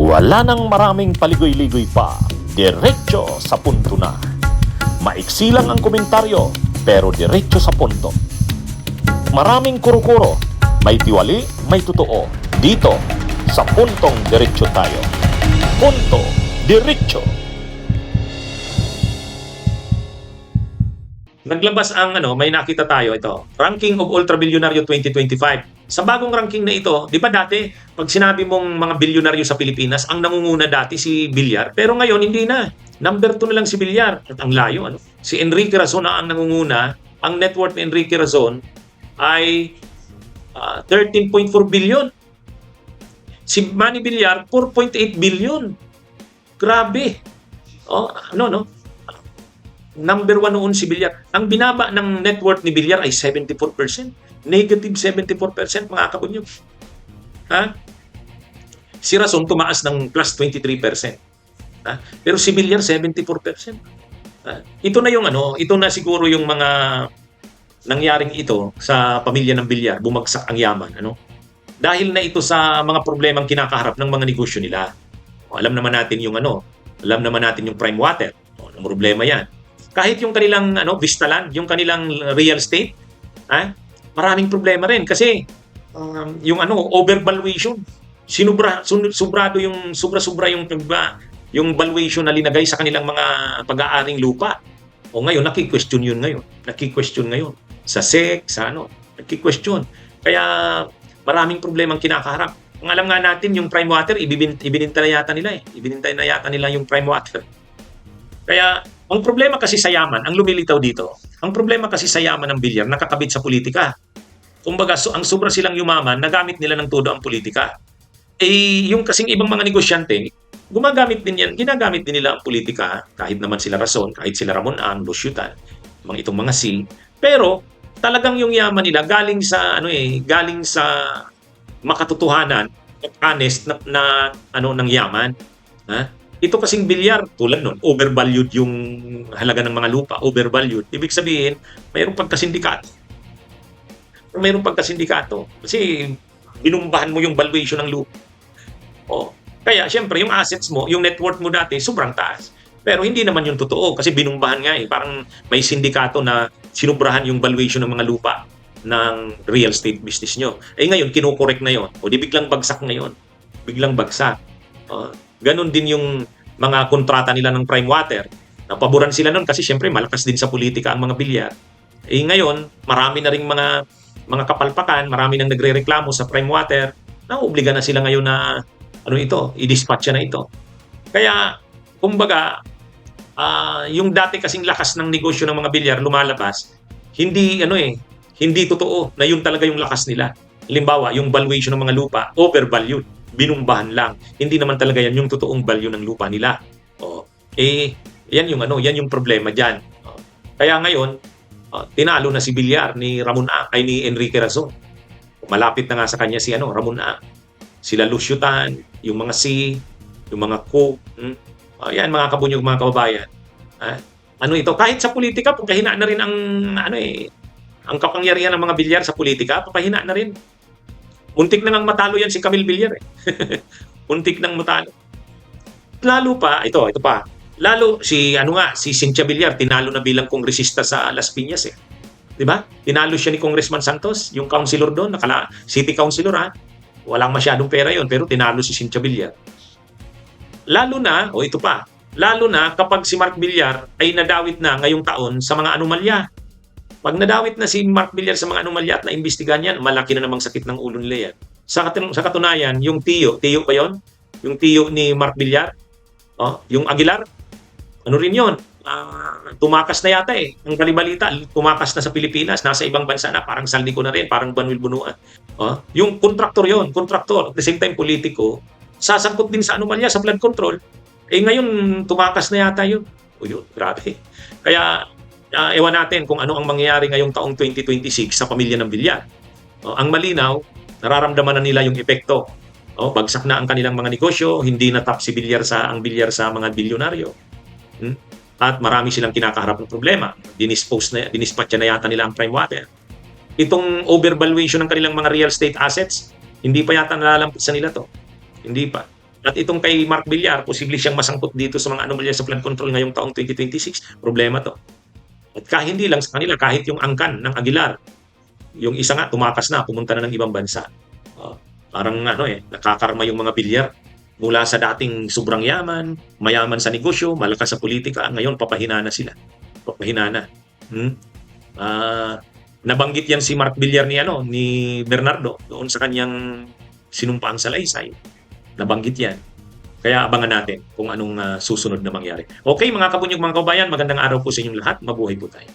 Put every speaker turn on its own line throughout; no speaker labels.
Wala nang maraming paligoy-ligoy pa, diretso sa punto na. Maiksi lang ang komentaryo, pero diretso sa punto. Maraming kuro-kuro, may tiwali, may totoo. Dito, sa puntong diretso tayo. Punto, diretso.
Naglabas ang may nakita tayo ito, Ranking of Ultra Bilyonaryo 2025. Sa bagong ranking na ito, di ba dati, pag sinabi mong mga bilyonaryo sa Pilipinas, ang nangunguna dati si Villar, pero ngayon hindi na. Number 2 na lang si Villar. At ang layo, Si Enrique Razon ang nangunguna. Ang net worth ni Enrique Razon ay 13.4 billion. Si Manny Villar, 4.8 billion. Grabe. Number 1 noon si Villar. Ang binaba ng net worth ni Villar ay 74%. Negative 74% mga kabunyog. Ha? Si Razon tumaas ng plus 23%. Ha? Pero si Villar 74%. Ha? Ito na ito na siguro yung mga nangyaring ito sa pamilya ng Villar, bumagsak ang yaman, Dahil na ito sa mga problemang kinakaharap ng mga negosyo nila. Alam naman natin yung Prime Water. Ang problema 'yan. Kahit yung kanilang Vistaland, yung kanilang real estate, maraming problema rin kasi yung overvaluation. Sobra-sobra yung valuation na linagay sa kanilang mga pag-aaring lupa. O ngayon naki-question ngayon. Sa SEC, naki-question. Kaya maraming problemang kinakaharap. Ang alam nga natin yung Prime Water, ibininta na yata nila yung Prime Water. Kaya ang problema kasi sa yaman, ang lumilitaw dito, ang problema kasi sa yaman ng Villar, nakakabit sa politika. Kumbaga, ang sobra silang yumaman, nagamit nila ng todo ang politika. Yung kasing ibang mga negosyante, ginagamit din nila ang politika, kahit naman sila Razon, kahit sila Ramon Ang, Lusyutan, itong mga C. Pero, talagang yung yaman nila, galing sa makatotohanan, honest ng yaman. Ha? Ito kasing Villar, tulad nun, overvalued yung halaga ng mga lupa, overvalued. Ibig sabihin, mayroong pagkasindikato. Kasi binumbahan mo yung valuation ng lupa. Kaya, syempre, yung assets mo, yung net worth mo dati, sobrang taas. Pero hindi naman yung totoo kasi binumbahan nga Parang may sindikato na sinubrahan yung valuation ng mga lupa ng real estate business nyo. Ngayon, kinokorek na yon. Di biglang bagsak ngayon. Ganon din yung mga kontrata nila ng Prime Water. Napaboran sila nun kasi syempre malakas din sa politika ang mga Villar. Ngayon, marami na ring mga kapalpakan, marami nang nagrereklamo sa Prime Water. Naobliga na sila ngayon na i-dispatch na ito. Kaya, kumbaga, yung dati kasing lakas ng negosyo ng mga Villar lumalabas, hindi totoo na yun talaga yung lakas nila. Halimbawa, yung valuation ng mga lupa, overvalued. Binumbahan lang. Hindi naman talaga yan yung totoong value ng lupa nila. Yan yung problema diyan. Kaya ngayon, tinalo na si Villar ni Enrique Razon. Malapit na nga sa kanya si Ramon Ang. Sila Lusyutan, yung mga C, yung mga Co. Yan mga kabunyog, mga kababayan. Ito, kahit sa politika, pagkahina na rin ang kapangyarihan ng mga Villar sa politika, papahina na rin. Muntik na nang matalo yan si Camille Villar. Muntik nang matalo. Lalo pa, ito pa. Lalo si Cynthia Villar tinalo na bilang kongresista sa Las Piñas 'Di ba? Tinalo siya ni Congressman Santos, yung councilor doon, city councilor Walang masyadong pera 'yon, pero tinalo si Cynthia Villar. Lalo na kapag si Mark Villar ay nadawit na ngayong taon sa mga anomalya. Pag nadawit na si Mark Villar sa mga anomalya at naimbestigahan yan, malaki na namang sakit ng ulo nila yan. Sa katunayan, yung tiyo ba yun? Yung tiyo ni Mark Villar, yung Aguilar, rin yun? Tumakas na yata Ang kalibalita, tumakas na sa Pilipinas, nasa ibang bansa na, parang Saldico na rin, parang Banuel Bunuan. Yung kontraktor, at the same time politiko, sasangkot din sa anomalya, sa flood control. Ngayon, tumakas na yata yun. Yun, grabe. Kaya, ewan natin kung ano ang mangyayari ngayong taong 2026 sa pamilya ng Villar. Ang malinaw, nararamdaman na nila yung epekto. Bagsak na ang kanilang mga negosyo, hindi na top si ang Villar sa mga bilyonaryo. At marami silang kinakaharap ng problema. Dinispatch na yata nila ang Prime Water. Itong overvaluation ng kanilang mga real estate assets, hindi pa yata nalalampasan nila to. Hindi pa. At itong kay Mark Villar, posible siyang masangkot dito sa mga anomalya sa flood control ngayong taong 2026. Problema to. At hindi lang sa kanila, kahit yung angkan ng Aguilar, yung isa nga tumakas na, pumunta na ng ibang bansa. Parang nakakarma yung mga Villar mula sa dating sobrang yaman, mayaman sa negosyo, malakas sa politika, ngayon papahina na sila. Papahina na. Nabanggit yan si Mark Villar ni Bernardo doon sa kanyang sinumpaang salaysay. Nabanggit yan. Kaya abangan natin kung anong susunod na mangyari. Okay mga kabunyog, mga kabayan, magandang araw po sa inyong lahat. Mabuhay po tayo.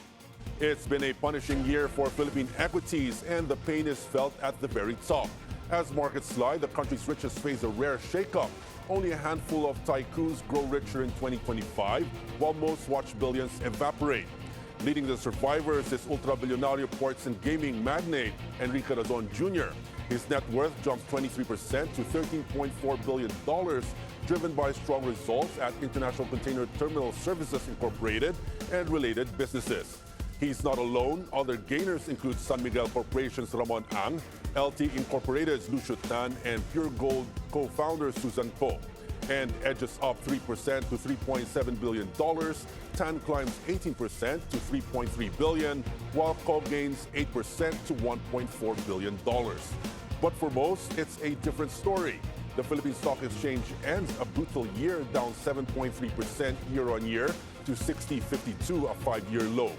It's been a punishing year for Philippine equities, and the pain is felt at the very top. As markets slide, the country's richest face a rare shakeup. Only a handful of tycoons grow richer in 2025, while most watch billions evaporate. Leading the survivors is ultra-billionaire ports and gaming magnate Enrique Razon Jr. His net worth jumps 23% to $13.4 billion, driven by strong results at International Container Terminal Services Incorporated and related businesses. He's not alone. Other gainers include San Miguel Corporation's Ramon Ang, LT Incorporated's Lucio Tan, and Pure Gold co-founder Susan Poe. And edges up 3% to $3.7 billion. Tan climbs 18% to $3.3 billion, while Co gains 8% to $1.4 billion. But for most, it's a different story. The Philippine Stock Exchange ends a brutal year down 7.3% year-on-year to 60.52, a 5-year low.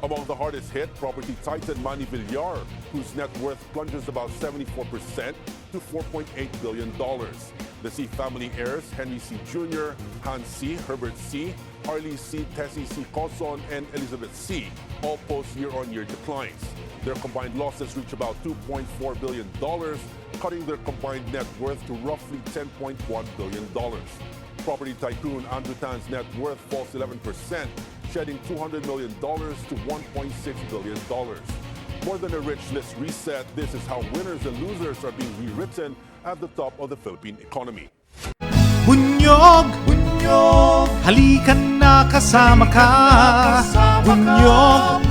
Among the hardest hit, property titan Manny Villar, whose net worth plunges about 74% to $4.8 billion. The C family heirs, Henry C. Jr., Hans C., Herbert C., Harley C., Tessie C. Coson, and Elizabeth C. all post year-on-year declines. Their combined losses reach about $2.4 billion, cutting their combined net worth to roughly $10.1 billion. Property tycoon Andrew Tan's net worth falls 11%, shedding $200 million to $1.6 billion. More than a rich list reset, this is how winners and losers are being rewritten at the top of the Philippine economy.
Bunyog, bunyog, halikan na kasama ka. Bunyog,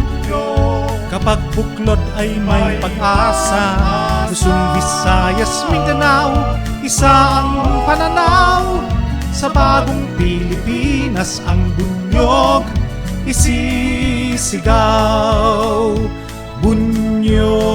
kapag buklod ay may pag-asa. Luzon, Visayas, Mindanao, isa ang pananaw. Sa bagong Pilipinas ang bunyog isisigaw. Bunyog.